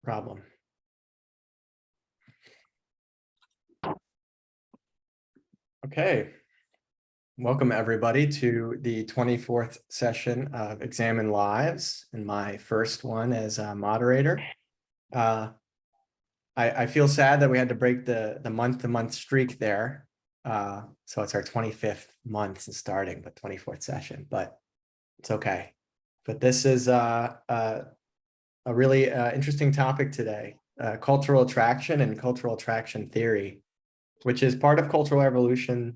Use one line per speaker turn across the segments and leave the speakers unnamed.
problem. Okay, welcome everybody to the 24th session of Examine Lives, and my first one as a moderator. I feel sad that we had to break the month-to-month streak there. So it's our 25th month since starting, but 24th session, but it's okay. But this is a really interesting topic today, cultural attraction and cultural attraction theory, which is part of cultural evolution,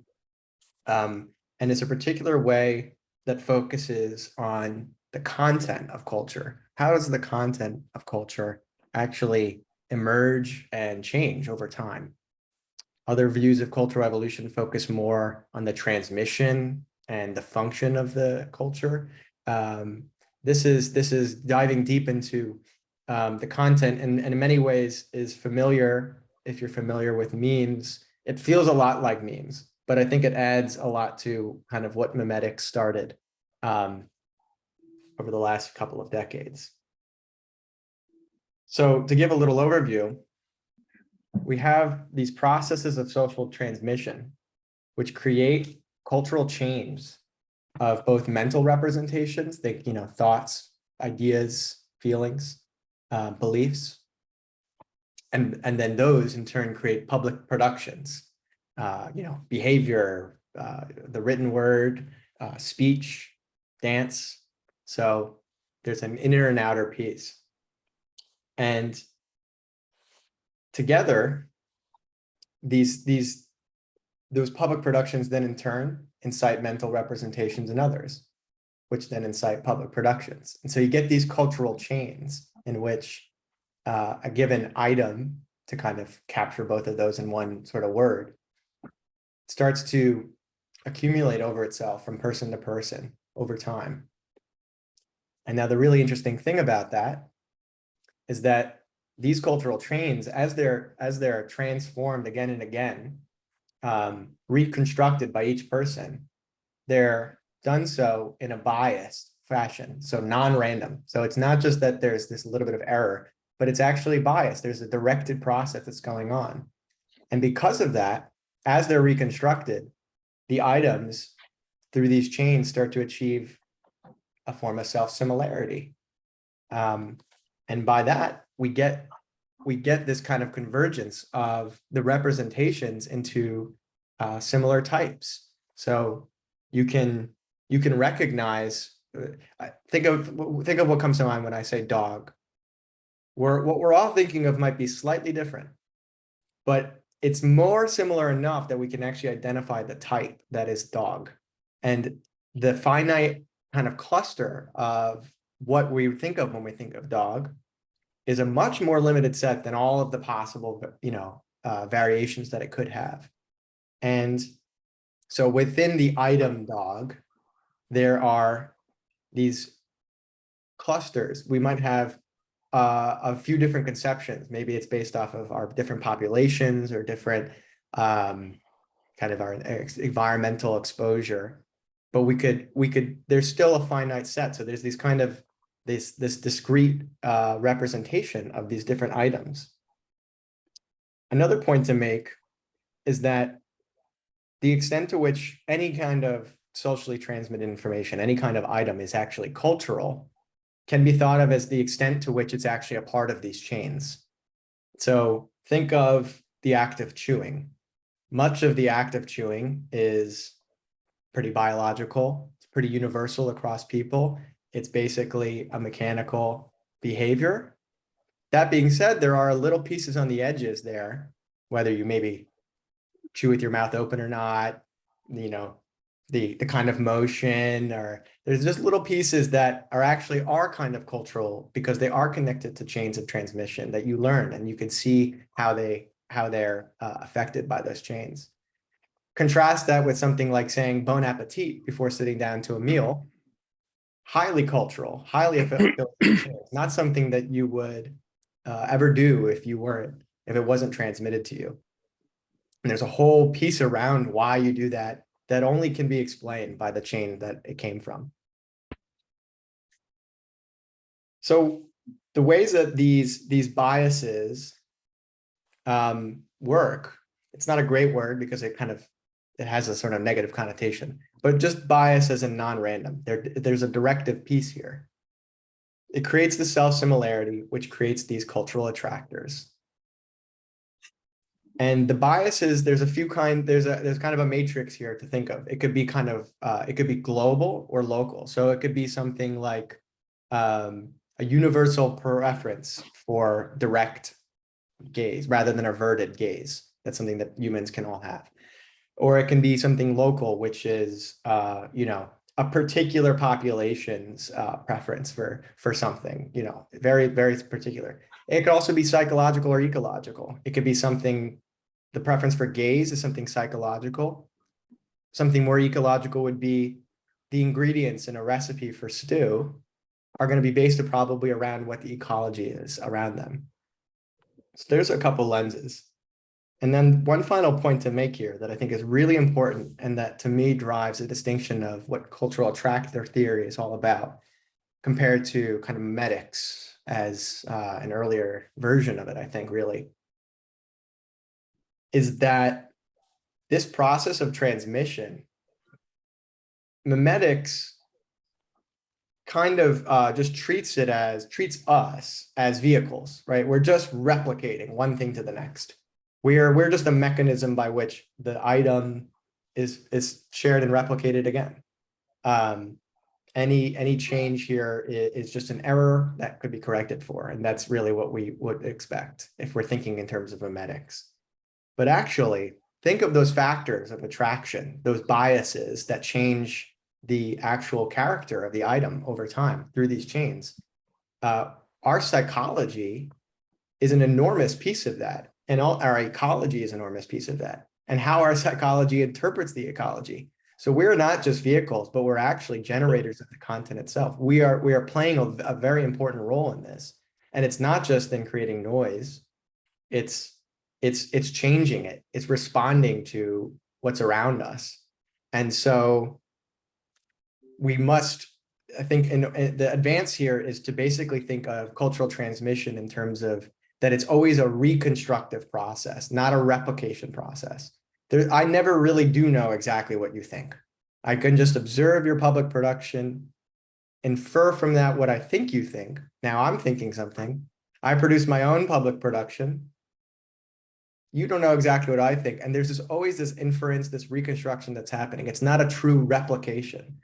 and it's a particular way that focuses on the content of culture. How does the content of culture actually emerge and change over time? Other views of cultural evolution focus more on the transmission and the function of the culture. This is diving deep into the content, and in many ways is familiar. If you're familiar with memes, it feels a lot like memes, but I think it adds a lot to kind of what memetics started over the last couple of decades. So to give a little overview, we have these processes of social transmission, which create cultural chains of both mental representations, think, thoughts, ideas, feelings, beliefs, and then those in turn create public productions, behavior, the written word, speech, dance. So there's an inner and outer piece. And together, those public productions then in turn incite mental representations in others, which then incite public productions. And so you get these cultural chains in which a given item, to kind of capture both of those in one sort of word, starts to accumulate over itself from person to person over time. And now the really interesting thing about that is that these cultural chains, as they're transformed again and again, reconstructed by each person, they're done so in a biased fashion, so non-random. So it's not just that there's this little bit of error, but it's actually biased. There's a directed process that's going on. And because of that, as they're reconstructed, the items through these chains start to achieve a form of self-similarity. And by that, we get this kind of convergence of the representations into similar types. So you can recognize, think of what comes to mind when I say dog. What we're all thinking of might be slightly different, but it's more similar enough that we can actually identify the type that is dog. And the finite kind of cluster of what we think of when we think of dog is a much more limited set than all of the possible, variations that it could have. And so within the item dog, there are these clusters. We might have a few different conceptions. Maybe it's based off of our different populations or different kind of our environmental exposure. But we could, there's still a finite set. So there's these kind of this discrete representation of these different items. Another point to make is that the extent to which any kind of socially transmitted information, any kind of item is actually cultural, can be thought of as the extent to which it's actually a part of these chains. So think of the act of chewing. Much of the act of chewing is pretty biological. It's pretty universal across people. It's basically a mechanical behavior. That being said, there are little pieces on the edges there, whether you maybe chew with your mouth open or not, the kind of motion, or there's just little pieces that are kind of cultural because they are connected to chains of transmission that you learn, and you can see how they're affected by those chains. Contrast that with something like saying bon appetit before sitting down to a meal. Highly cultural, highly affiliated, not something that you would ever do if it wasn't transmitted to you. And there's a whole piece around why you do that only can be explained by the chain that it came from. So the ways that these biases work, it's not a great word because it has a sort of negative connotation, but just bias as in non-random. There's a directive piece here. It creates the self-similarity, which creates these cultural attractors. And the biases, there's kind of a matrix here to think of. It could be it could be global or local. So it could be something like a universal preference for direct gaze rather than averted gaze. That's something that humans can all have. Or it can be something local, which is a particular population's preference for something, very, very particular. It could also be psychological or ecological. It could be something, the preference for gaze is something psychological. Something more ecological would be the ingredients in a recipe for stew are going to be based probably around what the ecology is around them. So there's a couple lenses. And then one final point to make here that I think is really important and that to me drives a distinction of what cultural attractor theory is all about compared to kind of memetics as an earlier version of it, I think really, is that this process of transmission, memetics kind of just treats us as vehicles, right? We're just replicating one thing to the next. We're just a mechanism by which the item is shared and replicated again. Any change here is just an error that could be corrected for, and that's really what we would expect if we're thinking in terms of memetics. But actually, think of those factors of attraction, those biases that change the actual character of the item over time through these chains. Our psychology is an enormous piece of that. And our ecology is an enormous piece of that. And how our psychology interprets the ecology. So we're not just vehicles, but we're actually generators of the content itself. We are playing a very important role in this. And it's not just in creating noise. It's changing it. It's responding to what's around us. And so we must, I think, the advance here is to basically think of cultural transmission in terms of that it's always a reconstructive process, not a replication process. I never really do know exactly what you think. I can just observe your public production, infer from that what I think you think. Now I'm thinking something. I produce my own public production. You don't know exactly what I think. And there's always this inference, this reconstruction that's happening. It's not a true replication.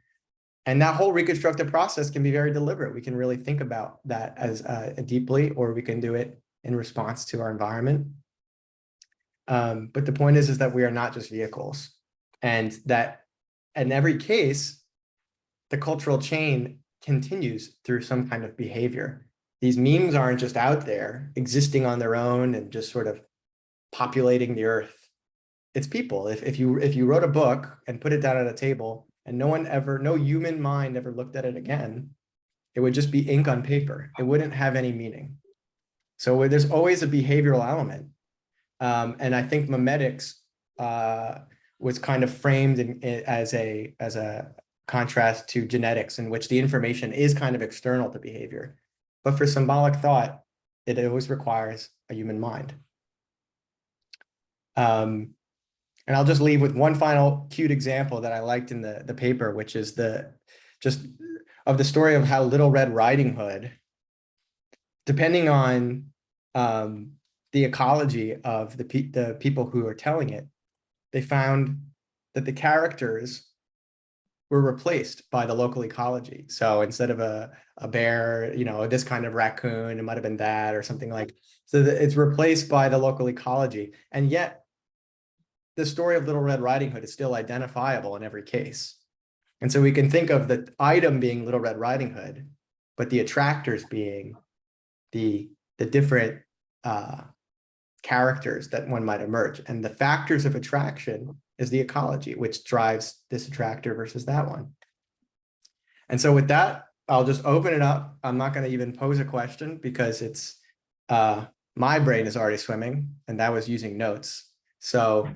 And that whole reconstructive process can be very deliberate. We can really think about that as deeply, or we can do it in response to our environment. But the point is that we are not just vehicles, and that in every case, the cultural chain continues through some kind of behavior. These memes aren't just out there existing on their own and just sort of populating the earth. It's people. If you wrote a book and put it down at a table and no human mind ever looked at it again, it would just be ink on paper. It wouldn't have any meaning. So there's always a behavioral element. And I think memetics was kind of framed as a contrast to genetics, in which the information is kind of external to behavior. But for symbolic thought, it always requires a human mind. And I'll just leave with one final cute example that I liked in the paper, which is just of the story of how Little Red Riding Hood, depending on the ecology of the people who are telling it, they found that the characters were replaced by the local ecology. So instead of a bear, this kind of raccoon, it might have been that or something like, so that it's replaced by the local ecology. And yet the story of Little Red Riding Hood is still identifiable in every case. And so we can think of the item being Little Red Riding Hood, but the attractors being the different characters that one might emerge. And the factors of attraction is the ecology, which drives this attractor versus that one. And so with that, I'll just open it up. I'm not going to even pose a question because it's my brain is already swimming, and that was using notes. So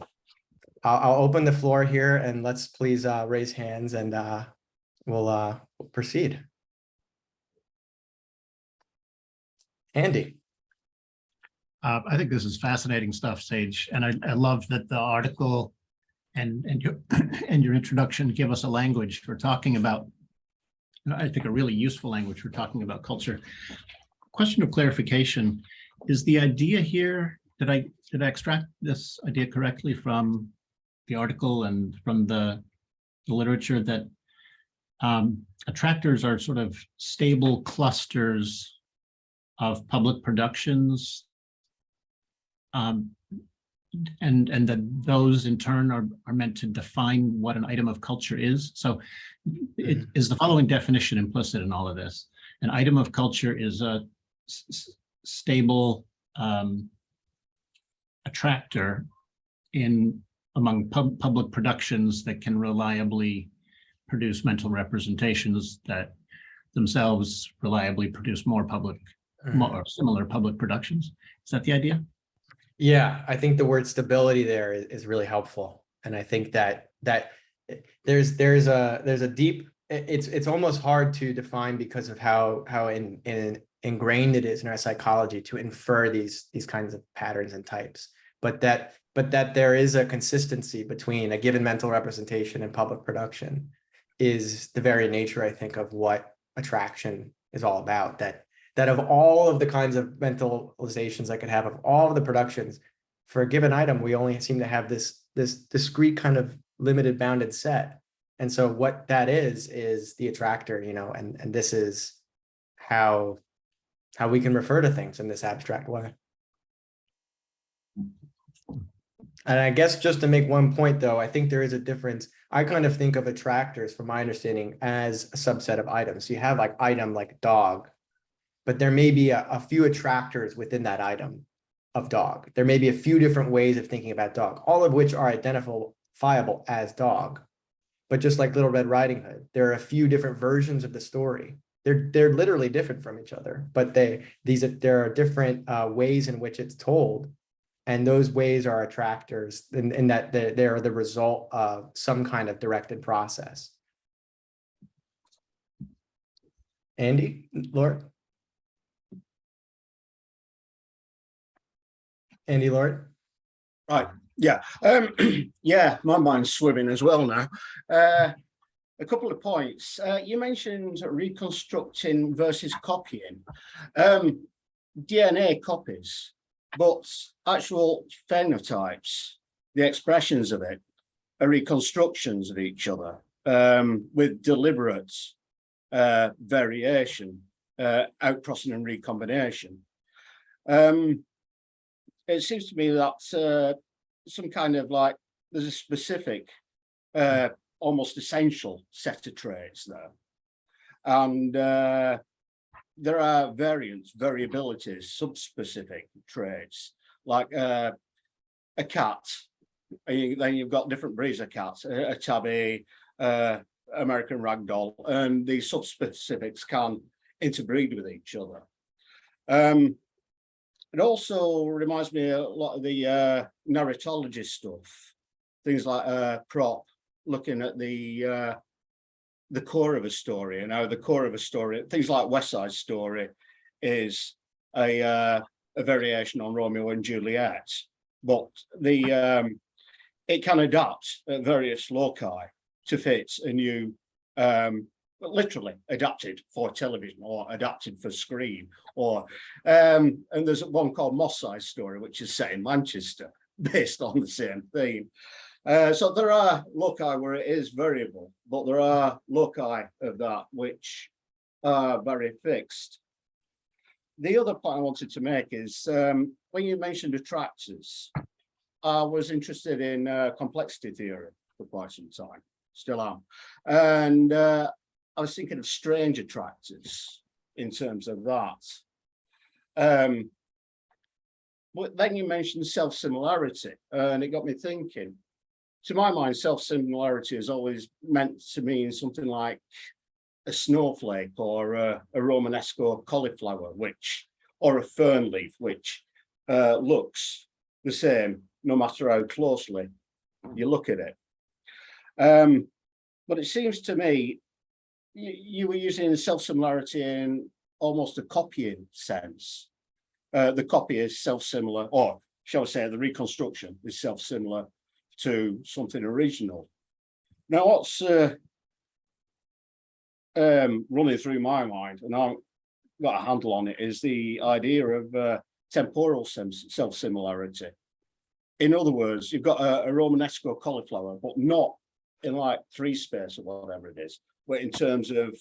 I'll open the floor here, and let's please raise hands, and we'll proceed. Andy.
I think this is fascinating stuff, Sage, and I love that the article and your and your introduction give us a language for talking about. I think a really useful language for talking about culture. Question of clarification: is the idea here? Did I extract this idea correctly from the article and from the literature that attractors are sort of stable clusters of public productions, and that those in turn are meant to define what an item of culture is? So is the following definition implicit in all of this: an item of culture is a stable attractor among public productions that can reliably produce mental representations that themselves reliably produce more or similar public productions. Is that the idea?
Yeah, I think the word stability there is really helpful, and I think that there's a deep. It's almost hard to define because of how ingrained it is in our psychology to infer these kinds of patterns and types, but that there is a consistency between a given mental representation and public production is the very nature, I think, of what attraction is all about. That of all of the kinds of mentalizations I could have, of all of the productions, for a given item, we only seem to have this discrete kind of limited bounded set. And so what that is the attractor, you know, and this is how we can refer to things in this abstract way. And I guess just to make one point, though, I think there is a difference. I kind of think of attractors, from my understanding, as a subset of items. So you have like item like dog, but there may be a few attractors within that item of dog. There may be a few different ways of thinking about dog, all of which are identifiable as dog. But just like Little Red Riding Hood, there are a few different versions of the story. They're literally different from each other, but there are different ways in which it's told. And those ways are attractors in that they are the result of some kind of directed process. Andy, Lord? Andy, Lord?
Right, yeah. Yeah, my mind's swimming as well now. A couple of points. You mentioned reconstructing versus copying. DNA copies, but actual phenotypes, the expressions of it, are reconstructions of each other with deliberate variation, outcrossing and recombination. It seems to me that some kind of like there's a specific, almost essential set of traits there, and there are variabilities, subspecific traits, like a cat. Then you've got different breeds of cats, a tabby, American ragdoll, and these subspecifics can interbreed with each other. It also reminds me a lot of the narratology stuff, things like prop, looking at the core of a story, and how the core of a story, things like West Side Story, is a variation on Romeo and Juliet, but it can adapt at various loci to fit a new, literally adapted for television or adapted for screen, or and there's one called Moss Side Story, which is set in Manchester, based on the same theme. So there are loci where it is variable, but there are loci of that which are very fixed. The other point I wanted to make is when you mentioned attractors, I was interested in complexity theory for quite some time, still am. And I was thinking of strange attractors in terms of that. But then you mentioned self-similarity, and it got me thinking. To my mind, self-similarity is always meant to mean something like a snowflake or a Romanesco cauliflower, or a fern leaf, which looks the same no matter how closely you look at it. But it seems to me you were using self-similarity in almost a copying sense, the copy is self-similar, or shall I say the reconstruction is self-similar to something original. Now what's running through my mind, and I've got a handle on it, is the idea of temporal self-similarity. In other words, you've got a Romanesco cauliflower, but not in like 3 space or whatever it is, but in terms of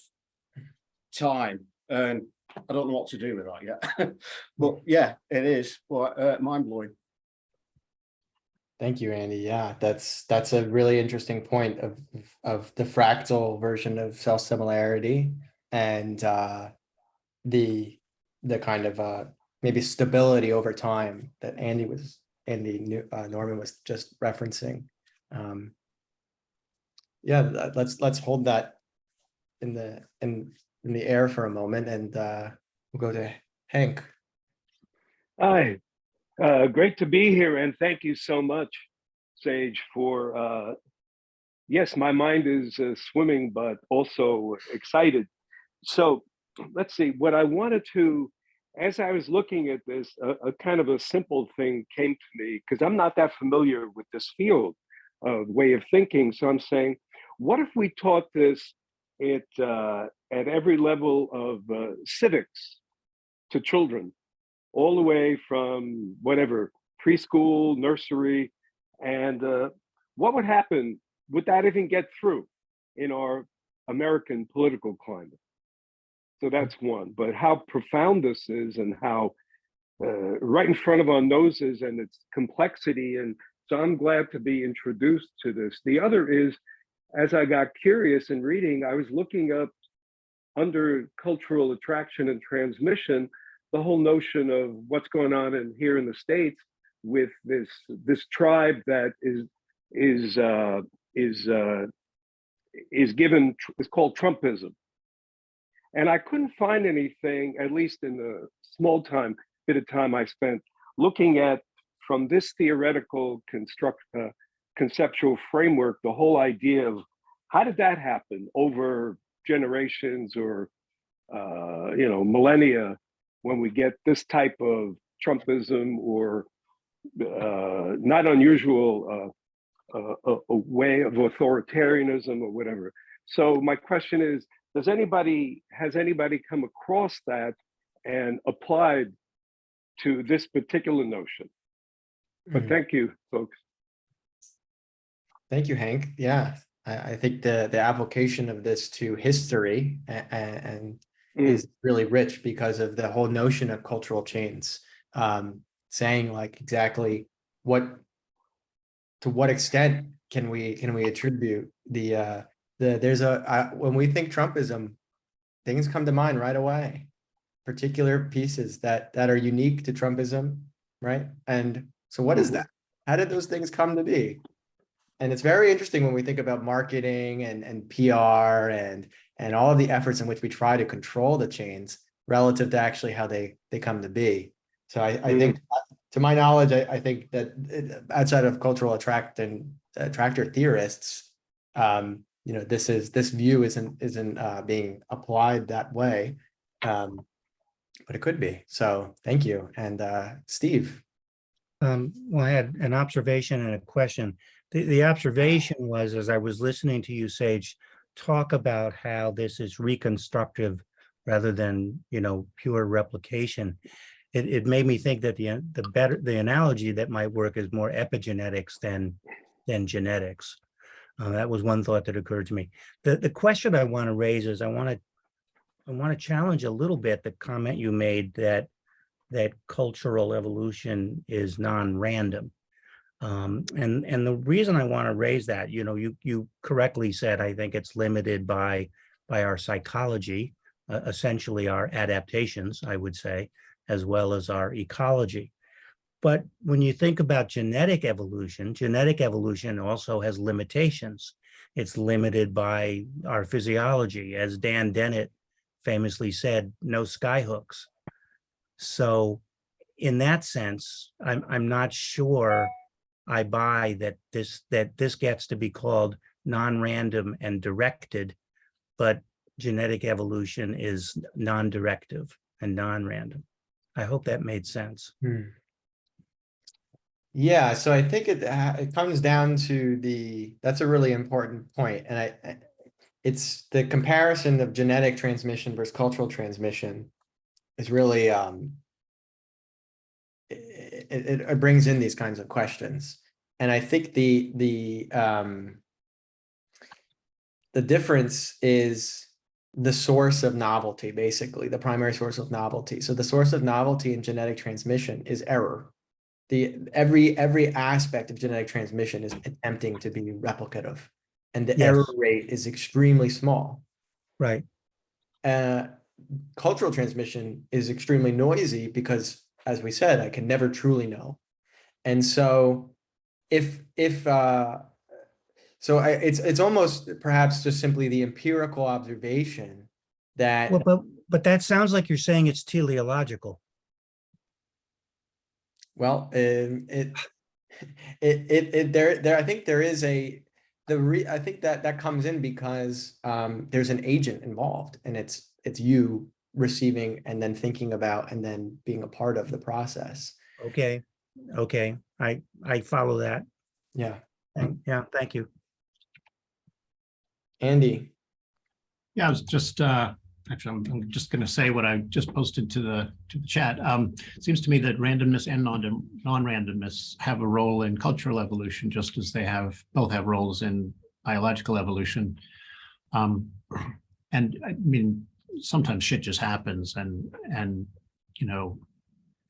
time. And I don't know what to do with that yet. But yeah, it is quite mind-blowing.
Thank you, Andy. Yeah, that's a really interesting point of the fractal version of self-similarity, and the kind of maybe stability over time that Norman was just referencing. Yeah, let's hold that in the air for a moment, and we'll go to Hank.
Hi, great to be here, and thank you so much, Sage, for, yes, my mind is swimming, but also excited. So let's see, what I wanted to, as I was looking at this, a kind of a simple thing came to me, because I'm not that familiar with this field of way of thinking. So I'm saying, what if we taught this at every level of civics to children, all the way from whatever, preschool, nursery, and what would happen? Would that even get through in our American political climate? So that's one, but how profound this is, and how right in front of our noses, and its complexity. And so I'm glad to be introduced to this. The other is, as I got curious in reading, I was looking up under cultural attraction and transmission, the whole notion of what's going on here in the States with this tribe that is called Trumpism. And I couldn't find anything, at least in the small bit of time I spent looking at, from this theoretical conceptual framework, the whole idea of how did that happen over generations or millennia, when we get this type of Trumpism, or not unusual a way of authoritarianism or whatever. So my question is, has anybody come across that and applied to this particular notion? But thank you, folks.
Thank you, Hank. Yeah, I think the application of this to history and is really rich because of the whole notion of cultural chains, saying like exactly to what extent can we attribute when we think Trumpism, things come to mind right away, particular pieces that are unique to Trumpism, right? And so what is that? How did those things come to be? And it's very interesting when we think about marketing and PR and all of the efforts in which we try to control the chains relative to actually how they come to be. So I think, to my knowledge, I think that outside of cultural attractor theorists, this view isn't being applied that way, but it could be. So thank you. And Steve.
Well, I had an observation and a question. The observation was, as I was listening to you, Sage, talk about how this is reconstructive rather than, pure replication. It made me think that the analogy that might work is more epigenetics than genetics. That was one thought that occurred to me. The question I want to raise is I want to challenge a little bit the comment you made that cultural evolution is non-random. And the reason I want to raise that, you correctly said, I think it's limited by our psychology, essentially our adaptations, I would say, as well as our ecology. But when you think about genetic evolution also has limitations. It's limited by our physiology. As Dan Dennett famously said, no skyhooks. So in that sense, I'm not sure I buy that this gets to be called non-random and directed, but genetic evolution is non-directive and non-random. I hope that made sense.
Yeah, so I think it comes down to that's a really important point, and it's the comparison of genetic transmission versus cultural transmission is really it brings in these kinds of questions, and I think the difference is the source of novelty, basically the primary source of novelty. So the source of novelty in genetic transmission is error. Every aspect of genetic transmission is attempting to be replicative, and the error
Yes.
rate is extremely small.
Right.
Cultural transmission is extremely noisy because, as we said, I can never truly know. And so it's almost perhaps just simply the empirical observation that,
Well, but that sounds like you're saying it's teleological.
well, there I think there is I think that comes in because there's an agent involved, and it's you receiving and then thinking about and then being a part of the process.
Okay. Okay. I follow that.
Yeah.
Yeah, thank you.
Andy.
Yeah, I was just actually, I'm just going to say what I just posted to the chat. It seems to me that randomness and non-randomness have a role in cultural evolution, just as they both have roles in biological evolution. And I mean, sometimes shit just happens, and you know,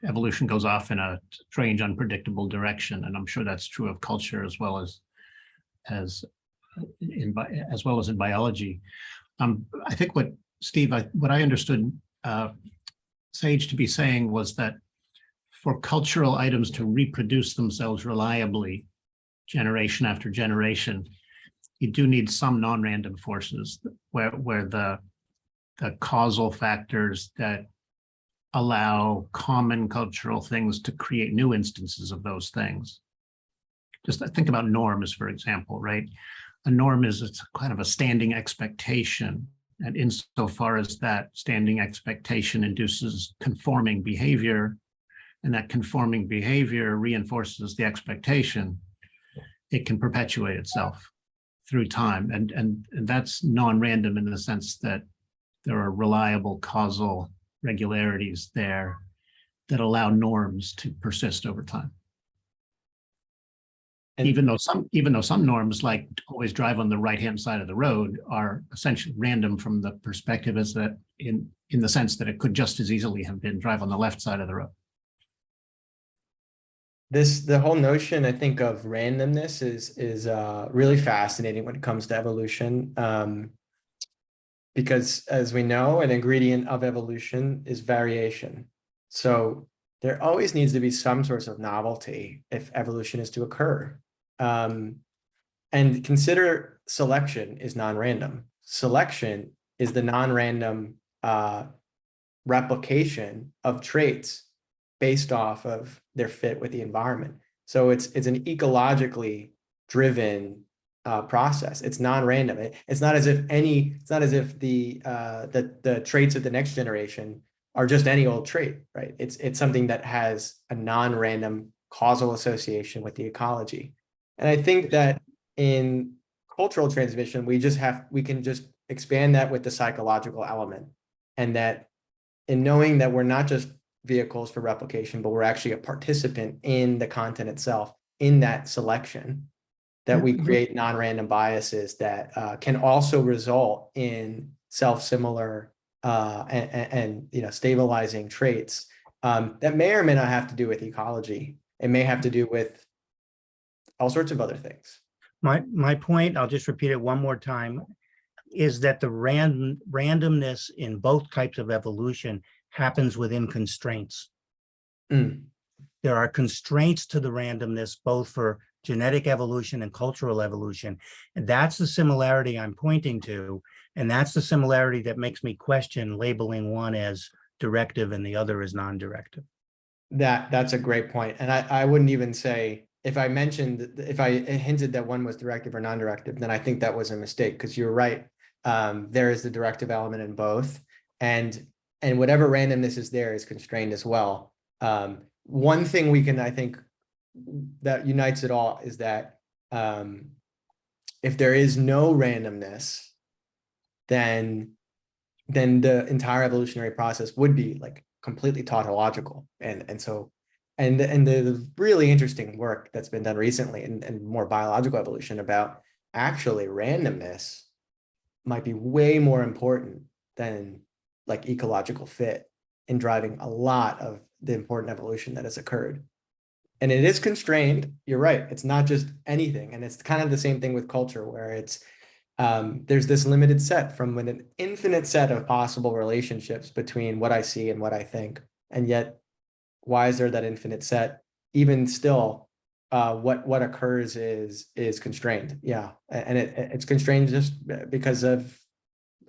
evolution goes off in a strange, unpredictable direction, and I'm sure that's true of culture as well as in biology. I think what Steve, what I understood Sage to be saying was that for cultural items to reproduce themselves reliably, generation after generation, you do need some non-random forces where the causal factors that allow common cultural things to create new instances of those things. Just think about norms, for example, right? A norm is it's kind of a standing expectation. And insofar as that standing expectation induces conforming behavior, and that conforming behavior reinforces the expectation, it can perpetuate itself through time. And that's non-random in the sense that there are reliable causal regularities there that allow norms to persist over time.
And
even though some norms, like always drive on the right-hand side of the road, are essentially random from the perspective as that in the sense that it could just as easily have been drive on the left side of the road.
the whole notion, I think, of randomness is really fascinating when it comes to evolution. Because as we know, an ingredient of evolution is variation. So there always needs to be some source of novelty if evolution is to occur. And consider selection is non-random. Selection is the non-random replication of traits based off of their fit with the environment. So it's an ecologically driven process. It's non-random. It's not as if the traits of the next generation are just any old trait, right? It's something that has a non-random causal association with the ecology. And I think that in cultural transmission, we can just expand that with the psychological element, and that in knowing that we're not just vehicles for replication, but we're actually a participant in the content itself, in that selection, that we create non-random biases that can also result in self-similar and stabilizing traits that may or may not have to do with ecology. It may have to do with all sorts of other things.
My point, I'll just repeat it one more time, is that the randomness in both types of evolution happens within constraints.
Mm.
There are constraints to the randomness, both for genetic evolution and cultural evolution. And that's the similarity I'm pointing to. And that's the similarity that makes me question labeling one as directive and the other as non-directive.
That's a great point. And I wouldn't even say, if I hinted that one was directive or non-directive, then I think that was a mistake, because you're right. There is the directive element in both. And and whatever randomness is there is constrained as well. One thing we can, I think, that unites it all is that if there is no randomness, then the entire evolutionary process would be like completely tautological. And so, and the really interesting work that's been done recently and more biological evolution about actually randomness might be way more important than like ecological fit in driving a lot of the important evolution that has occurred. And it is constrained. You're right. It's not just anything. And it's kind of the same thing with culture, where it's there's this limited set from an infinite set of possible relationships between what I see and what I think. And yet, why is there that infinite set? Even still, what occurs is constrained. Yeah, and it's constrained just because of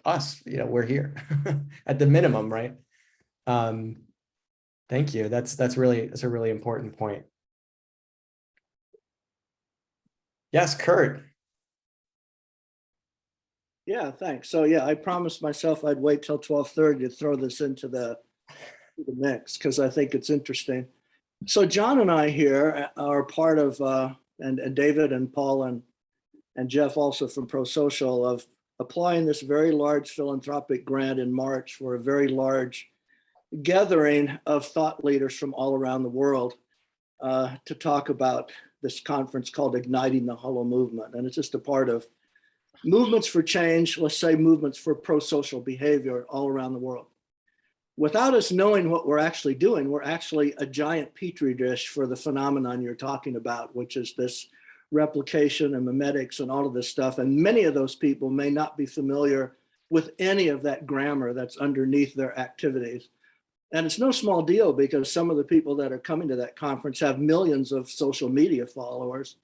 us. You know, we're here at the minimum, right? Thank you. That's a really important point. Yes, Kurt.
Yeah, thanks. So yeah, I promised myself I'd wait till 12:30 to throw this into the mix because I think it's interesting. So John and I here are part of, and David and Paul and Jeff also from ProSocial, of applying this very large philanthropic grant in March for a very large gathering of thought leaders from all around the world to talk about this conference called Igniting the Hollow Movement. And it's just a part of movements for change, let's say movements for pro-social behavior all around the world. Without us knowing what we're actually doing, we're actually a giant petri dish for the phenomenon you're talking about, which is this replication and memetics and all of this stuff. And many of those people may not be familiar with any of that grammar that's underneath their activities. And it's no small deal because some of the people that are coming to that conference have millions of social media followers.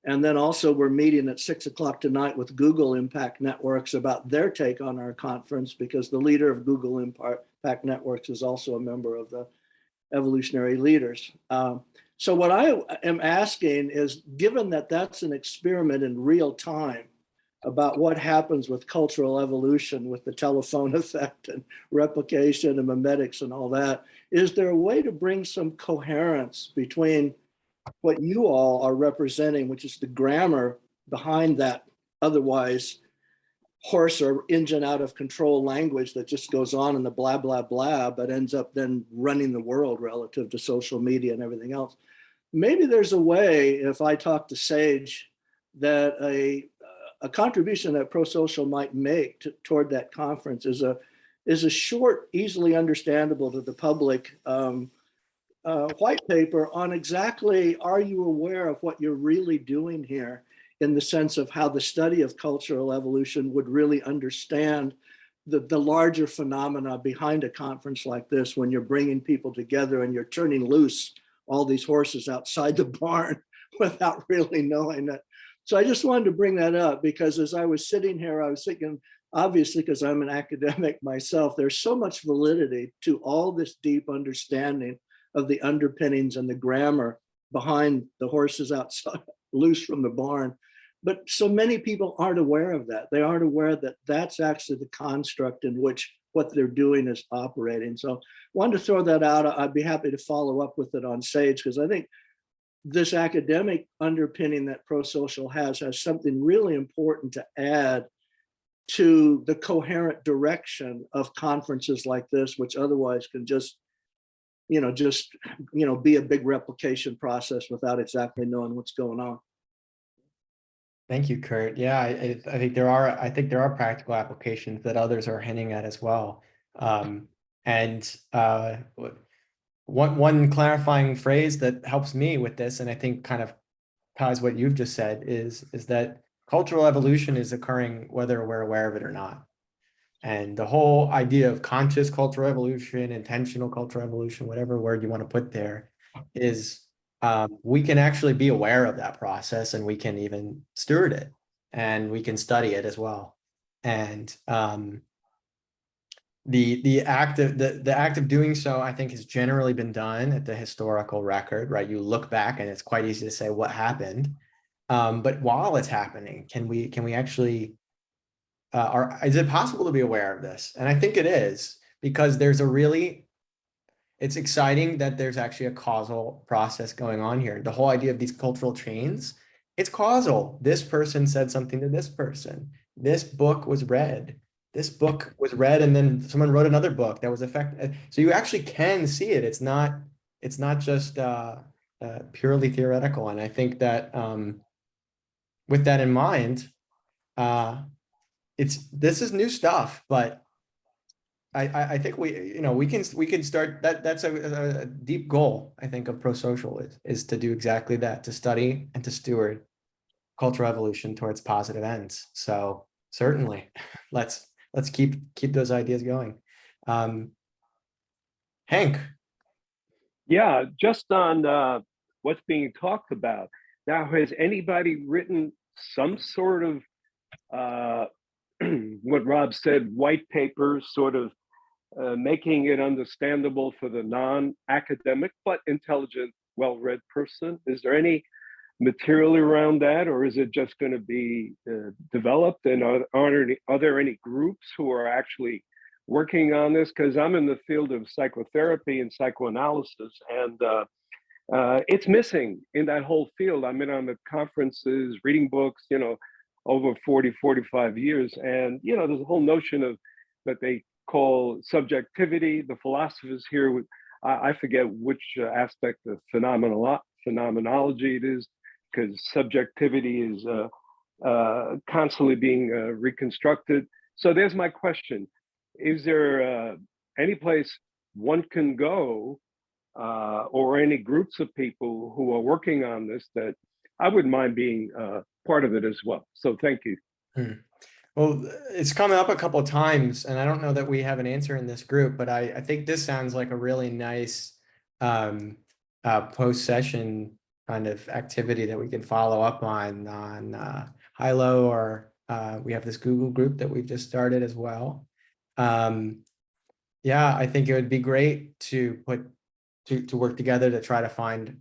And then also we're meeting at 6 o'clock tonight with Google Impact Networks about their take on our conference, because the leader of Google Impact Networks is also a member of the evolutionary leaders. So what I am asking is, given that that's an experiment in real time about what happens with cultural evolution, with the telephone effect and replication and memetics and all that, is there a way to bring some coherence between what you all are representing, which is the grammar behind that otherwise horse or engine out of control language that just goes on in the blah, blah, blah, but ends up then running the world relative to social media and everything else? Maybe there's a way, if I talk to Sage, that a contribution that ProSocial might make toward that conference is a short, easily understandable to the public white paper on exactly, are you aware of what you're really doing here, in the sense of how the study of cultural evolution would really understand the larger phenomena behind a conference like this, when you're bringing people together and you're turning loose all these horses outside the barn without really knowing it. So I just wanted to bring that up because as I was sitting here, I was thinking, obviously, because I'm an academic myself, there's so much validity to all this deep understanding of the underpinnings and the grammar behind the horses outside, loose from the barn. But so many people aren't aware of that. They aren't aware that that's actually the construct in which what they're doing is operating. So I wanted to throw that out. I'd be happy to follow up with it on Sage, because I think this academic underpinning that ProSocial has something really important to add to the coherent direction of conferences like this, which otherwise can just be a big replication process without exactly knowing what's going on.
Thank you, Kurt. Yeah, I think there are practical applications that others are hinting at as well. One clarifying phrase that helps me with this, and I think kind of ties what you've just said, is that cultural evolution is occurring whether we're aware of it or not. And the whole idea of conscious cultural evolution, intentional cultural evolution, whatever word you want to put there, is we can actually be aware of that process, and we can even steward it, and we can study it as well. And the act of doing so, I think, has generally been done at the historical record, right? You look back and it's quite easy to say what happened. But while it's happening, can we actually is it possible to be aware of this? And I think it is, because it's exciting that there's actually a causal process going on here. The whole idea of these cultural chains, it's causal. This person said something to this person. This book was read. This book was read, and then someone wrote another book that was affected. So you actually can see it. It's not just purely theoretical. And I think that with that in mind, this is new stuff, but I think we can start that's a deep goal, I think, of pro-social is to do exactly that, to study and to steward cultural evolution towards positive ends. So certainly let's keep those ideas going. Hank.
Yeah, just on what's being talked about. Now, has anybody written some sort of what Rob said, white paper, sort of making it understandable for the non-academic but intelligent, well-read person? Is there any material around that, or is it just going to be developed? And are there any groups who are actually working on this? Because I'm in the field of psychotherapy and psychoanalysis, and it's missing in that whole field. I'm in on the conferences, reading books, over 40, 45 years. And, there's a whole notion of that they call subjectivity. The philosophers here, I forget which aspect of phenomenology it is, because subjectivity is constantly being reconstructed. So there's my question. Is there any place one can go or any groups of people who are working on this that I wouldn't mind being part of it as well? So thank you.
Well, it's come up a couple of times, and I don't know that we have an answer in this group, but I think this sounds like a really nice post-session kind of activity that we can follow up on Hilo, or we have this Google group that we've just started as well. Yeah, I think it would be great to work together to try to find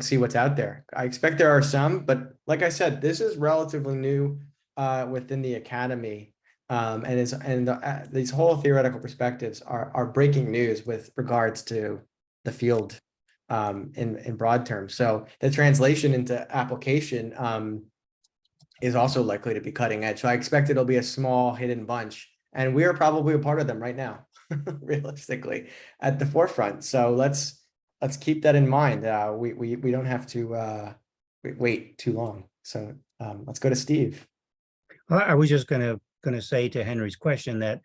see what's out there. I expect there are some, but like I said, this is relatively new within the academy, and these whole theoretical perspectives are breaking news with regards to the field in broad terms. So the translation into application is also likely to be cutting edge. So I expect it'll be a small hidden bunch, and we are probably a part of them right now, realistically, at the forefront. So let's keep that in mind. We don't have to wait too long. So let's go to Steve.
Well, I was just going to say to Henry's question that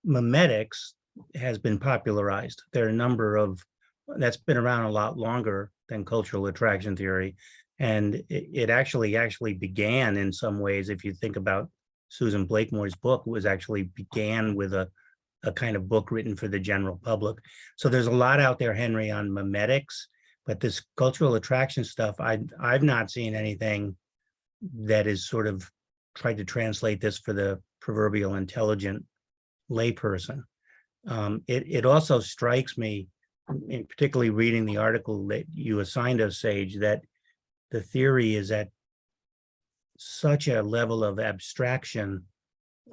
memetics has been popularized. There are a number of that's been around a lot longer than cultural attraction theory, and it actually began in some ways. If you think about Susan Blakemore's book, was actually began with a kind of book written for the general public. So there's a lot out there, Henry, on memetics, but this cultural attraction stuff, I've not seen anything that is sort of tried to translate this for the proverbial intelligent layperson. It also strikes me, in particularly reading the article that you assigned us, Sage, that the theory is at such a level of abstraction,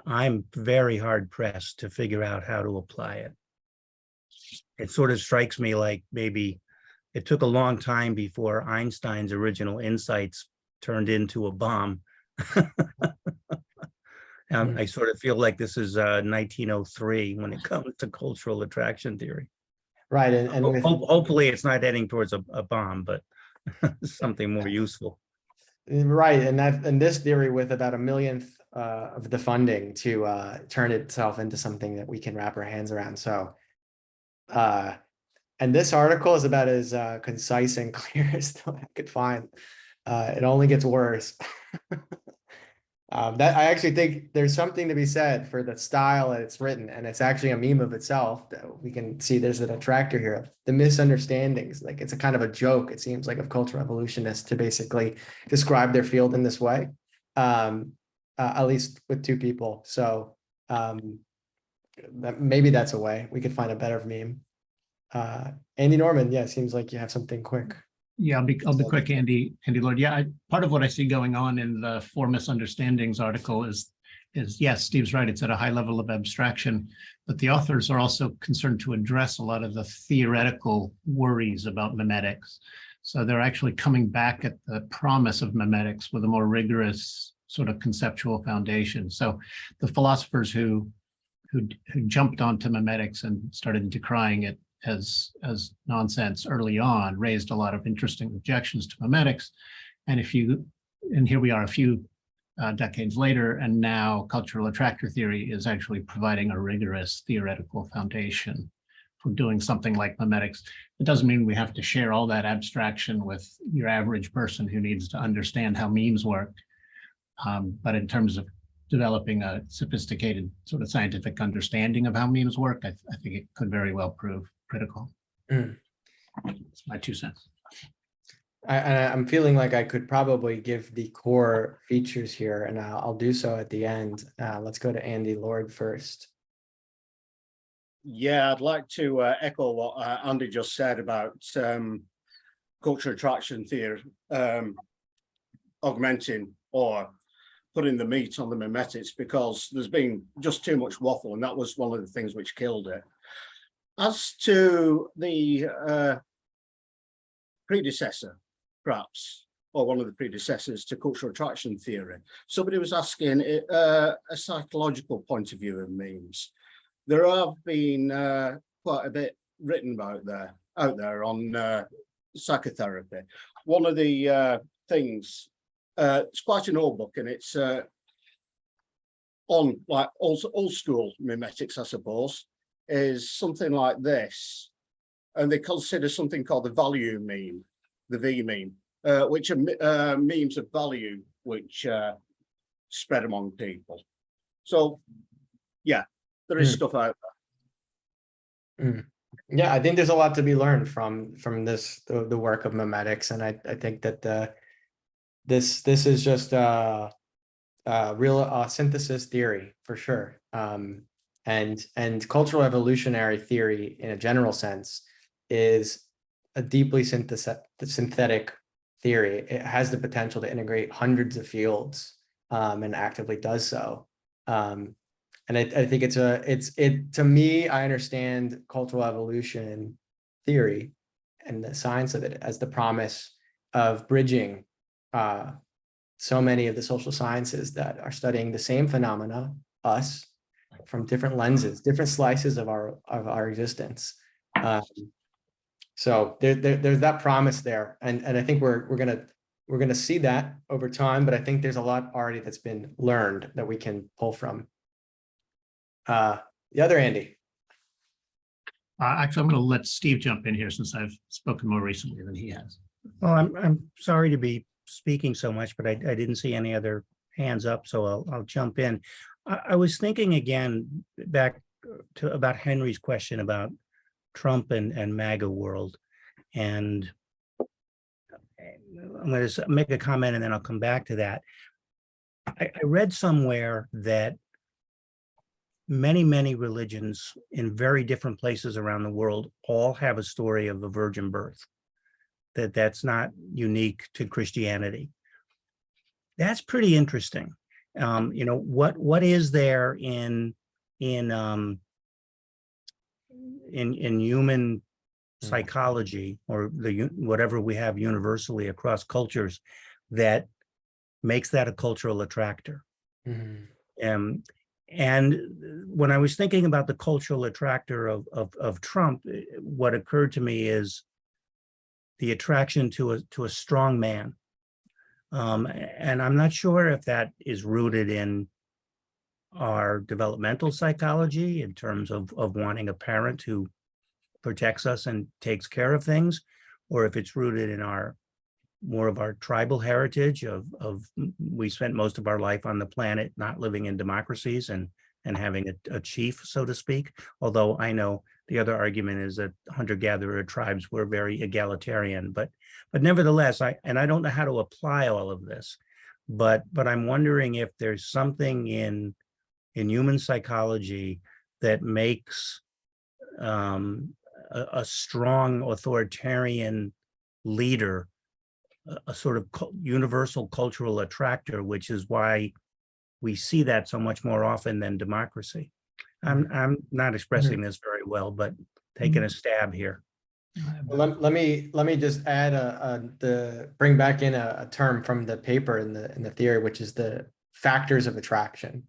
I'm very hard pressed to figure out how to apply it. It sort of strikes me like maybe it took a long time before Einstein's original insights turned into a bomb. I sort of feel like this is 1903 when it comes to cultural attraction theory.
Right, and
hopefully it's not heading towards a bomb, but something more useful.
Right, and this theory with about 1/1,000,000th of the funding to turn itself into something that we can wrap our hands around. So, and this article is about as concise and clear as I could find. It only gets worse. That I actually think there's something to be said for the style that it's written, and it's actually a meme of itself. We can see there's an attractor here, the misunderstandings. Like it's a kind of a joke, it seems like, of cultural evolutionists to basically describe their field in this way, at least with two people. So maybe that's a way we could find a better meme. Andy Norman, yeah, seems like you have something quick.
Yeah, I'll be quick, Andy Lord. Yeah, part of what I see going on in the Four Misunderstandings article is is, yes, Steve's right, it's at a high level of abstraction, but the authors are also concerned to address a lot of the theoretical worries about memetics. So they're actually coming back at the promise of memetics with a more rigorous sort of conceptual foundation. So the philosophers who jumped onto memetics and started decrying it as nonsense early on raised a lot of interesting objections to memetics. And here we are a few decades later, and now cultural attractor theory is actually providing a rigorous theoretical foundation for doing something like memetics. It doesn't mean we have to share all that abstraction with your average person who needs to understand how memes work. But in terms of developing a sophisticated sort of scientific understanding of how memes work, I think it could very well prove critical. That's my 2 cents.
I'm feeling like I could probably give the core features here, and I'll do so at the end. Let's go to Andy Lord first.
Yeah, I'd like to echo what Andy just said about cultural attraction theory, augmenting or putting the meat on the memetics, because there's been just too much waffle, and that was one of the things which killed it. As to the predecessor, perhaps, or one of the predecessors to cultural attraction theory, somebody was asking a psychological point of view of memes. There have been quite a bit written about out there on psychotherapy. One of the things, it's quite an old book, and it's on like old school memetics, I suppose, is something like this. And they consider something called the value meme, the V meme, which are memes of value which spread among people. So, yeah, there is stuff out there.
Yeah, I think there's a lot to be learned from this the work of memetics, and I think that this is just a real synthesis theory for sure. And cultural evolutionary theory in a general sense is a deeply synthetic theory. It has the potential to integrate hundreds of fields, and actively does so. And I think to me, I understand cultural evolution theory and the science of it as the promise of bridging so many of the social sciences that are studying the same phenomena, us, from different lenses, different slices of our existence. So there's that promise there, and I think we're gonna see that over time. But I think there's a lot already that's been learned that we can pull from. The other Andy.
Actually, I'm going to let Steve jump in here since I've spoken more recently than he has.
Well, I'm sorry to be speaking so much, but I didn't see any other hands up, so I'll jump in. I was thinking again back to about Henry's question about Trump and MAGA world, and I'm going to make a comment and then I'll come back to that. I read somewhere that many religions in very different places around the world all have a story of a virgin birth. That's not unique to Christianity. That's pretty interesting. You know, what is there in human psychology, or whatever we have universally across cultures, that makes that a cultural attractor? And when I was thinking about the cultural attractor of Trump, what occurred to me is the attraction to a strong man. And I'm not sure if that is rooted in our developmental psychology in terms of wanting a parent who protects us and takes care of things, or if it's rooted in more of our tribal heritage of we spent most of our life on the planet not living in democracies and having a chief, so to speak. Although I know the other argument is that hunter-gatherer tribes were very egalitarian, but nevertheless, I don't know how to apply all of this, but I'm wondering if there's something in human psychology that makes a strong authoritarian leader a sort of universal cultural attractor, which is why we see that so much more often than democracy. I'm not expressing this very well, but taking a stab here.
Let me just add bring back in a term from the paper in the theory, which is the factors of attraction.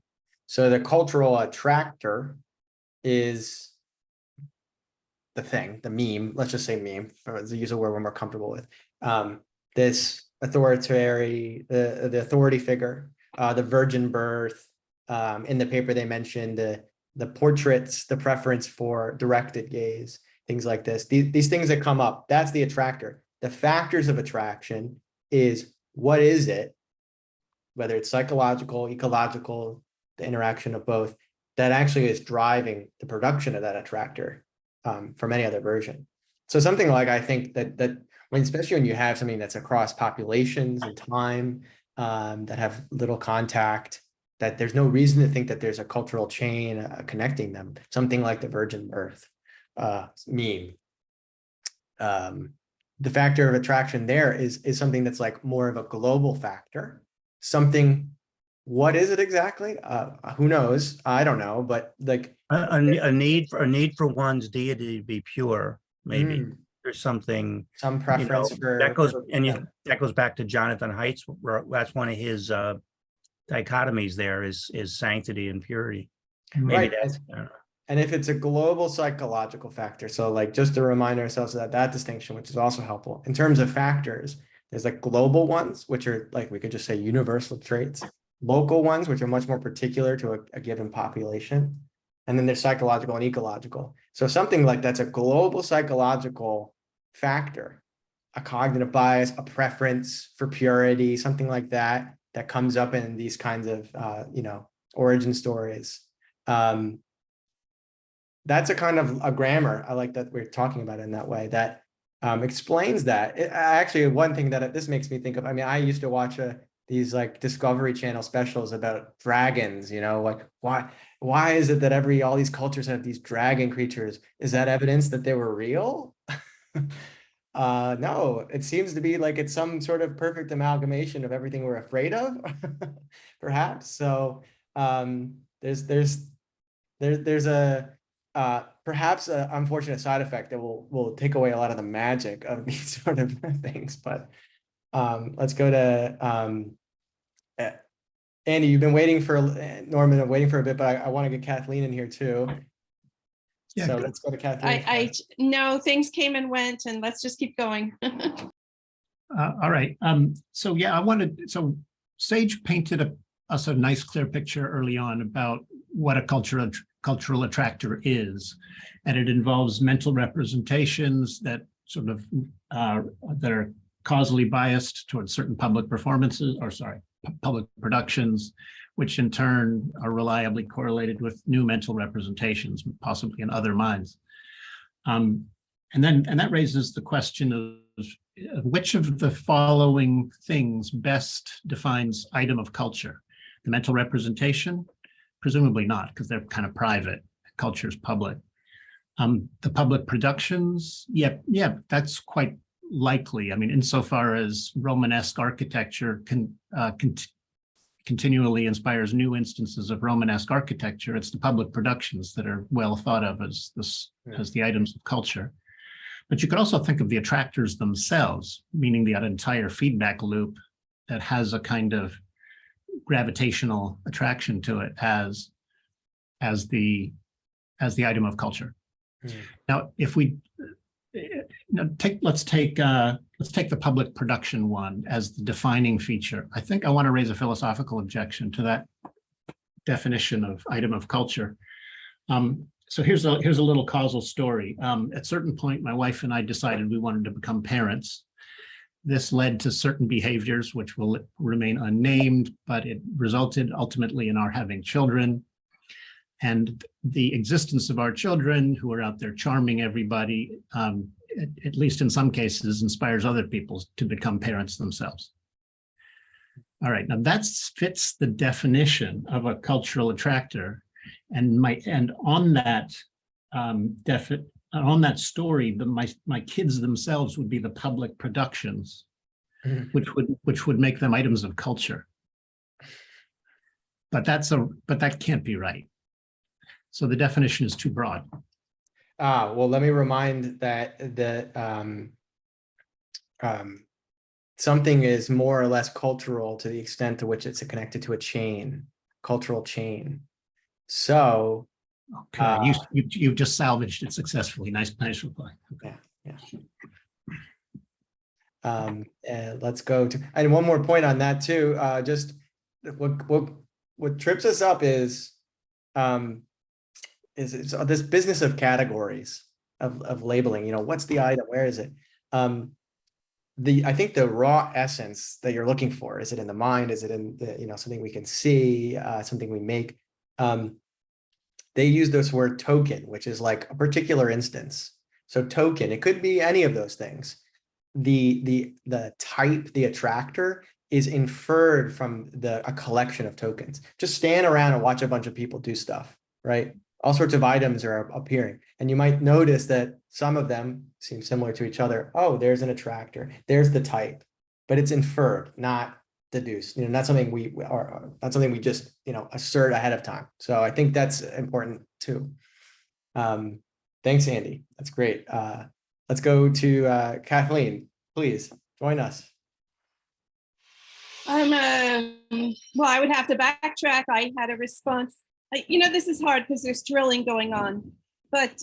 So the cultural attractor is the thing, the meme, let's just say meme, to use a word we're more comfortable with. This authoritarian, the authority figure, the virgin birth. In the paper, they mentioned the portraits, the preference for directed gaze, things like this. These things that come up, that's the attractor. The factors of attraction is what is it, whether it's psychological, ecological, the interaction of both, that actually is driving the production of that attractor from any other version. So something like, I think that when, especially when you have something that's across populations and time that have little contact, that there's no reason to think that there's a cultural chain connecting them. Something like the virgin birth meme. The factor of attraction there is something that's like more of a global factor. Something, what is it exactly? Who knows? I don't know, but like
A need for one's deity to be pure, maybe. There's something,
some preference for
that goes, that goes back to Jonathan Haidt's, where that's one of his dichotomies there is sanctity and purity. Maybe
right.
that's
And if it's a global psychological factor, so like just to remind ourselves of that distinction, which is also helpful in terms of factors, there's like global ones, which are like, we could just say universal traits, local ones, which are much more particular to a given population. And then there's psychological and ecological. So something like that's a global psychological factor, a cognitive bias, a preference for purity, something like that, that comes up in these kinds of, origin stories. That's a kind of a grammar. I like that we're talking about it in that way, that explains that. Actually, one thing that this makes me think of, I mean, I used to watch these like Discovery Channel specials about dragons, like why is it that all these cultures have these dragon creatures? Is that evidence that they were real? No, it seems to be like it's some sort of perfect amalgamation of everything we're afraid of, perhaps. So there's a perhaps an unfortunate side effect that will take away a lot of the magic of these sort of things. But let's go to Andy. You've been waiting for Norman. I'm waiting for a bit, but I want to get Kathleen in here too.
Yeah,
so let's go to Kathleen.
I know things came and went, and let's just keep going.
all right. So yeah, so Sage painted us a nice clear picture early on about what a cultural attractor is, and it involves mental representations that sort of that are causally biased towards certain public performances, public productions, which in turn are reliably correlated with new mental representations, possibly in other minds. And that raises the question of which of the following things best defines item of culture? The mental representation? Presumably not, because they're kind of private. Culture is public. The public productions, yeah, that's quite likely. I mean, insofar as Romanesque architecture continually inspires new instances of Romanesque architecture, it's the public productions that are well thought of as the items of culture. But you could also think of the attractors themselves, meaning the entire feedback loop that has a kind of gravitational attraction to it as the item of culture. Now, if we let's take the public production one as the defining feature. I think I want to raise a philosophical objection to that definition of item of culture. So here's a little causal story. At a certain point, my wife and I decided we wanted to become parents. This led to certain behaviors which will remain unnamed, but it resulted ultimately in our having children. And the existence of our children, who are out there charming everybody, at least in some cases, inspires other people to become parents themselves. All right, now that fits the definition of a cultural attractor, and on that story, my kids themselves would be the public productions, which would make them items of culture. but that can't be right. So the definition is too broad.
Well, let me remind that something is more or less cultural to the extent to which it's connected to a chain, cultural chain. So,
Okay, you've just salvaged it successfully. Nice reply. Okay.
And let's go to, and one more point on that too, just what trips us up is it's this business of categories of labeling, what's the item, where is it? I think the raw essence that you're looking for, is it in the mind? Is it in the, something we can see, something we make? They use this word token, which is like a particular instance. So token, it could be any of those things. The type, the attractor, is inferred from a collection of tokens. Just stand around and watch a bunch of people do stuff, right? All sorts of items are appearing, and you might notice that some of them seem similar to each other. Oh, there's an attractor, there's the type, but it's inferred, not deduced. Not something not something we just assert ahead of time. So I think that's important too. Thanks, Andy. That's great. Let's go to Kathleen. Please join us.
Well, I would have to backtrack. I had a response. This is hard because there's drilling going on, but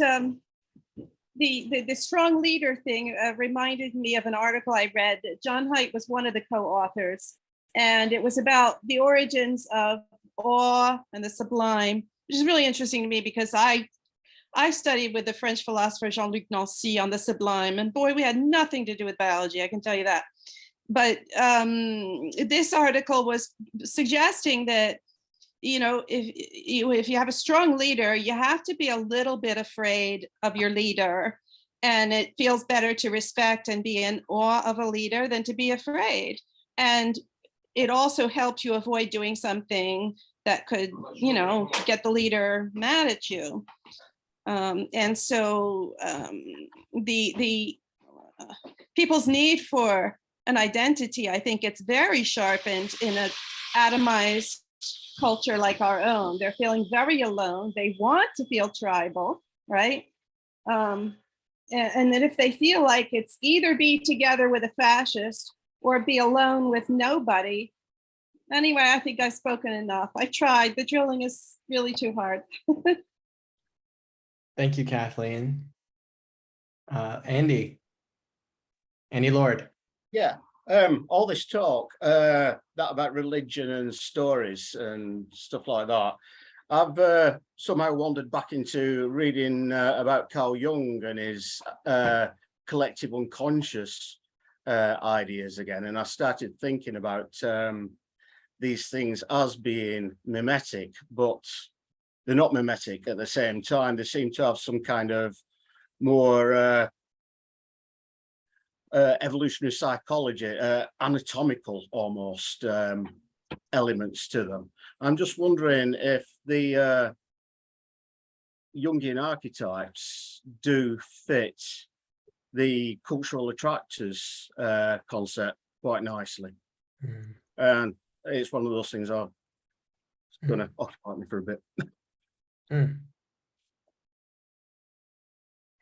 the strong leader thing reminded me of an article I read. John Haidt was one of the co-authors, and it was about the origins of awe and the sublime, which is really interesting to me because I studied with the French philosopher Jean-Luc Nancy on the sublime, and boy, we had nothing to do with biology, I can tell you that. But this article was suggesting that, if you have a strong leader, you have to be a little bit afraid of your leader, and it feels better to respect and be in awe of a leader than to be afraid. And it also helped you avoid doing something that could, get the leader mad at you. And so the people's need for an identity, I think it's very sharpened in an atomized culture like our own. They're feeling very alone. They want to feel tribal, right? And then if they feel like it's either be together with a fascist or be alone with nobody. Anyway, I think I've spoken enough. I tried. The drilling is really too hard.
Thank you, Kathleen. Andy Lord.
Yeah, all this talk that about religion and stories and stuff like that, I've somehow wandered back into reading about Carl Jung and his collective unconscious ideas again, and I started thinking about these things as being mimetic, but they're not mimetic at the same time. They seem to have some kind of more evolutionary psychology, anatomical almost elements to them. I'm just wondering if the Jungian archetypes do fit the cultural attractors concept quite nicely. And it's one of those things I'm going to occupy me for a bit.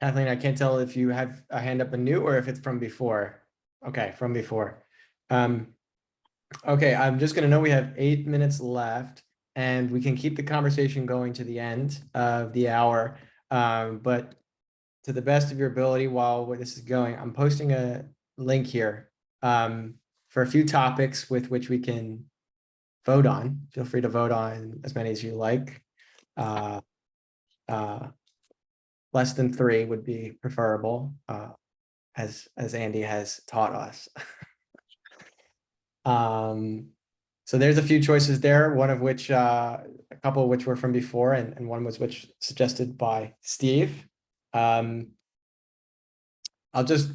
Kathleen, I can't tell if you have a hand up anew or if it's from before. Okay, from before. Okay, I'm just gonna know we have 8 minutes left and we can keep the conversation going to the end of the hour. But to the best of your ability while this is going, I'm posting a link here for a few topics with which we can vote on. Feel free to vote on as many as you like. Less than 3 would be preferable, as Andy has taught us. So there's a few choices there, one of which, a couple of which were from before, and one was which suggested by Steve. I'll just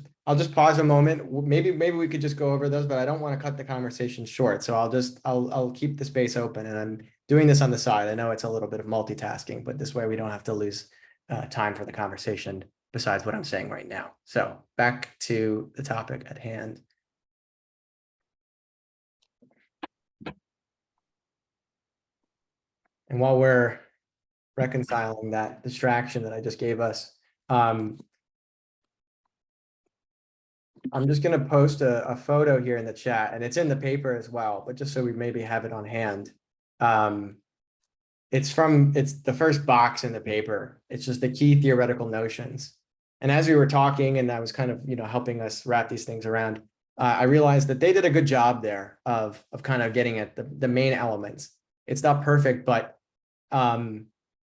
pause a moment. Maybe we could just go over those, but I don't want to cut the conversation short. So I'll keep the space open, and I'm doing this on the side. I know it's a little bit of multitasking, but this way we don't have to lose time for the conversation besides what I'm saying right now. So back to the topic at hand. And while we're reconciling that distraction that I just gave us, I'm just going to post a photo here in the chat, and it's in the paper as well, but just so we maybe have it on hand. It's the first box in the paper. It's just the key theoretical notions. And as we were talking, and I was kind of, helping us wrap these things around, I realized that they did a good job there of kind of getting at the main elements. It's not perfect, but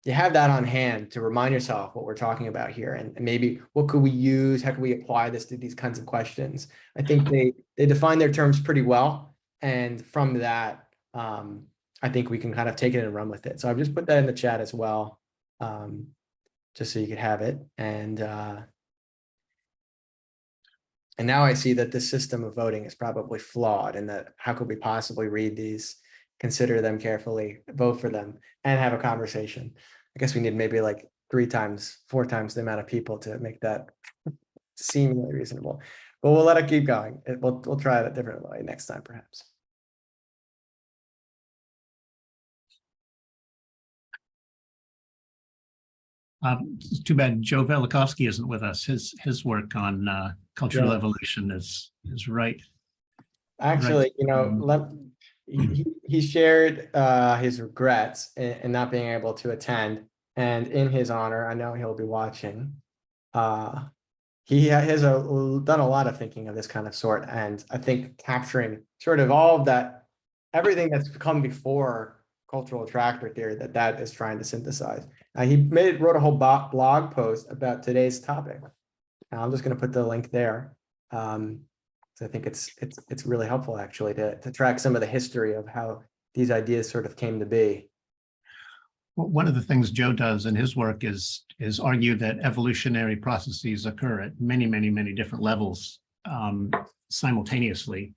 you have that on hand to remind yourself what we're talking about here, and maybe what could we use, how can we apply this to these kinds of questions. I think they define their terms pretty well, and from that, I think we can kind of take it and run with it. So I've just put that in the chat as well, just so you could have it. And now I see that this system of voting is probably flawed, and that how could we possibly read these, consider them carefully, vote for them, and have a conversation. I guess we need maybe like 3 times, 4 times the amount of people to make that seemingly reasonable. But we'll let it keep going. We'll try it a different way next time, perhaps.
It's too bad Joe Velikovsky isn't with us. His work on cultural evolution is right.
Actually,
Right.
he shared his regrets in not being able to attend, and in his honor, I know he'll be watching. He has done a lot of thinking of this kind of sort, and I think capturing sort of all of that, everything that's come before cultural attractor theory, that is trying to synthesize. He wrote a whole blog post about today's topic. And I'm just going to put the link there. So I think it's really helpful actually to track some of the history of how these ideas sort of came to be.
Well, one of the things Joe does in his work is argue that evolutionary processes occur at many, many, many different levels simultaneously,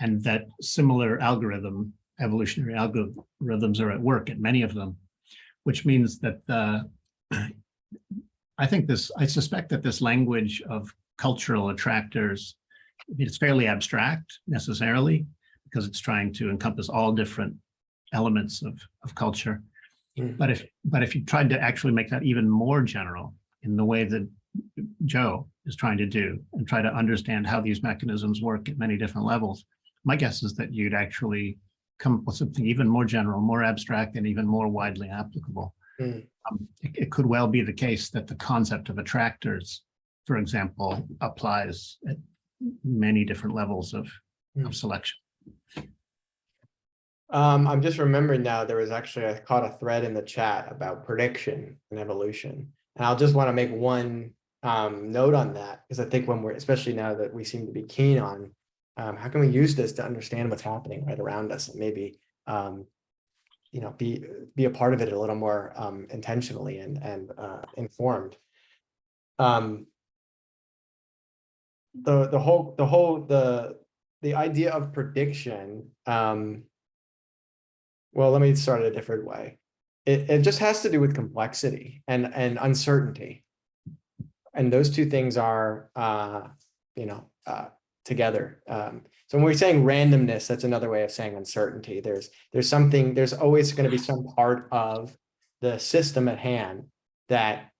and that similar evolutionary algorithms are at work at many of them, which means that I suspect that this language of cultural attractors, it's fairly abstract necessarily, because it's trying to encompass all different elements of culture. But if you tried to actually make that even more general in the way that Joe is trying to do, and try to understand how these mechanisms work at many different levels, my guess is that you'd actually come up with something even more general, more abstract, and even more widely applicable. It could well be the case that the concept of attractors, for example, applies at many different levels of selection.
I'm just remembering now, there was actually, I caught a thread in the chat about prediction and evolution. And I'll just want to make one note on that, because I think when especially now that we seem to be keen on how can we use this to understand what's happening right around us, and maybe be a part of it a little more intentionally and informed. The idea of prediction. Well, let me start it a different way. It just has to do with complexity and uncertainty, and those two things are together. So when we're saying randomness, that's another way of saying uncertainty. There's always going to be some part of the system at hand that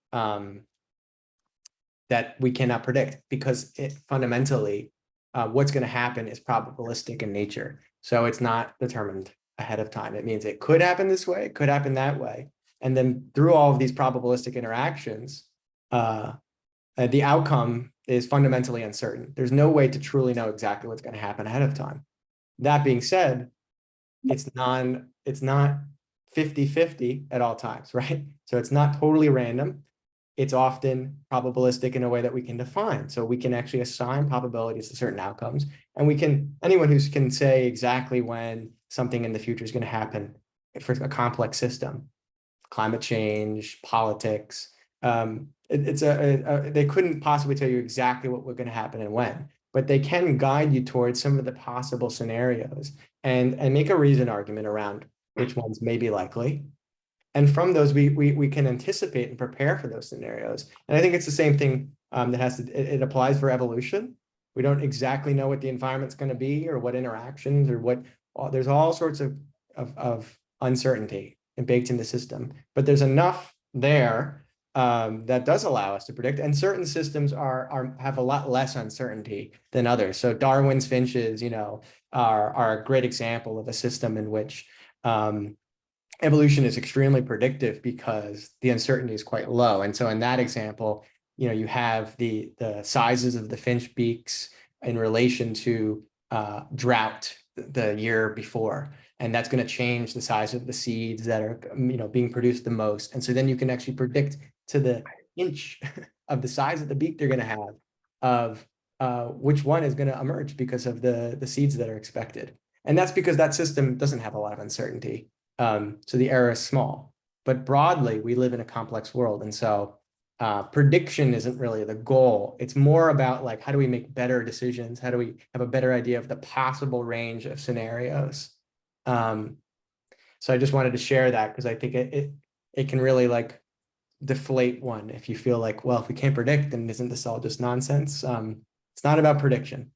that we cannot predict, because fundamentally what's going to happen is probabilistic in nature. So it's not determined ahead of time. It means it could happen this way, it could happen that way. And then through all of these probabilistic interactions, the outcome is fundamentally uncertain. There's no way to truly know exactly what's going to happen ahead of time. That being said, it's not 50-50 at all times, right? So it's not totally random. It's often probabilistic in a way that we can define. So we can actually assign probabilities to certain outcomes, and anyone who can say exactly when something in the future is going to happen for a complex system, climate change, politics, they couldn't possibly tell you exactly what was going to happen and when, but they can guide you towards some of the possible scenarios and make a reasoned argument around which ones may be likely. And from those, we can anticipate and prepare for those scenarios. And I think it's the same thing it applies for evolution. We don't exactly know what the environment's going to be, or what interactions, or there's all sorts of uncertainty and baked in the system. But there's enough there that does allow us to predict. And certain systems have a lot less uncertainty than others. So Darwin's finches, are a great example of a system in which evolution is extremely predictive because the uncertainty is quite low. And so in that example, you have the sizes of the finch beaks in relation to drought the year before. And that's going to change the size of the seeds that are, being produced the most. And so then you can actually predict to the inch of the size of the beak they're going to have of which one is going to emerge because of the seeds that are expected. And that's because that system doesn't have a lot of uncertainty. So the error is small. But broadly, we live in a complex world. And so prediction isn't really the goal. It's more about like, how do we make better decisions? How do we have a better idea of the possible range of scenarios? So I just wanted to share that because I think it can really like deflate one if you feel like, well, if we can't predict, then isn't this all just nonsense? It's not about prediction.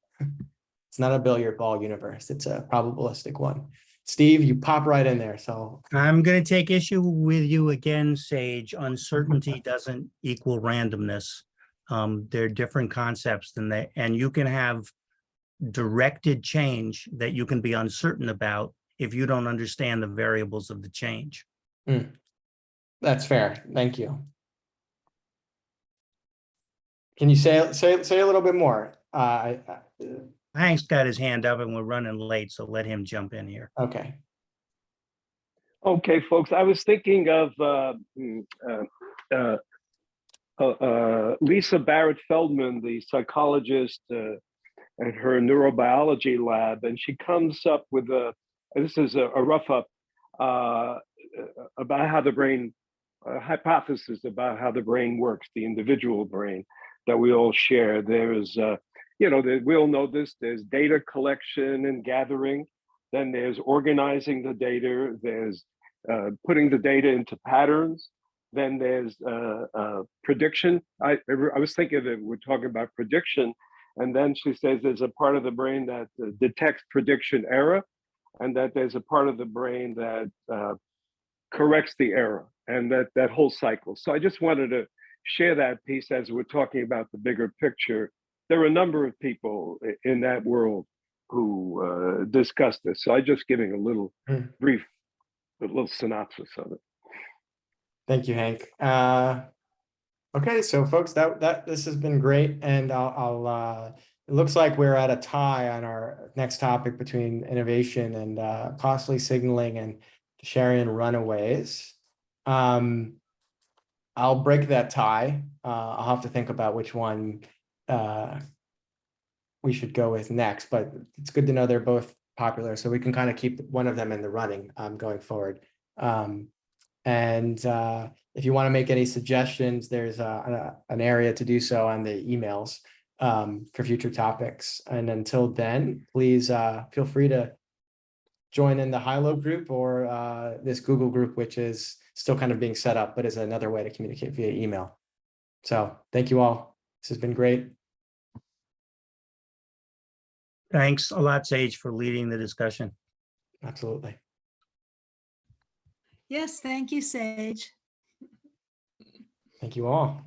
It's not a billiard ball universe. It's a probabilistic one. Steve, you pop right in there. So
I'm going to take issue with you again, Sage. Uncertainty doesn't equal randomness. They're different concepts than that. And you can have directed change that you can be uncertain about if you don't understand the variables of the change.
That's fair. Thank you. Can you say a little bit more?
Hank's got his hand up and we're running late, so let him jump in here.
Okay.
Okay, folks, I was thinking of Lisa Barrett Feldman, the psychologist at her neurobiology lab, and she comes up with this is a rough up about how the brain, hypothesis about how the brain works, the individual brain that we all share. There's, we all know this, there's data collection and gathering, then there's organizing the data, there's putting the data into patterns, then there's prediction. I was thinking that we're talking about prediction, and then she says there's a part of the brain that detects prediction error, and that there's a part of the brain that corrects the error, and that whole cycle. So I just wanted to share that piece as we're talking about the bigger picture. There are a number of people in that world who discuss this. So I'm just giving a little brief, a little synopsis of it.
Thank you, Hank. Okay, so folks, this has been great, and it looks like we're at a tie on our next topic between innovation and costly signaling and Sharian runaways. I'll break that tie. I'll have to think about which one we should go with next, but it's good to know they're both popular, so we can kind of keep one of them in the running going forward. And if you want to make any suggestions, there's an area to do so on the emails for future topics. And until then, please feel free to join in the Hilo group or this Google group, which is still kind of being set up, but is another way to communicate via email. So thank you all. This has been great.
Thanks a lot, Sage, for leading the discussion.
Absolutely.
Yes, thank you, Sage.
Thank you all.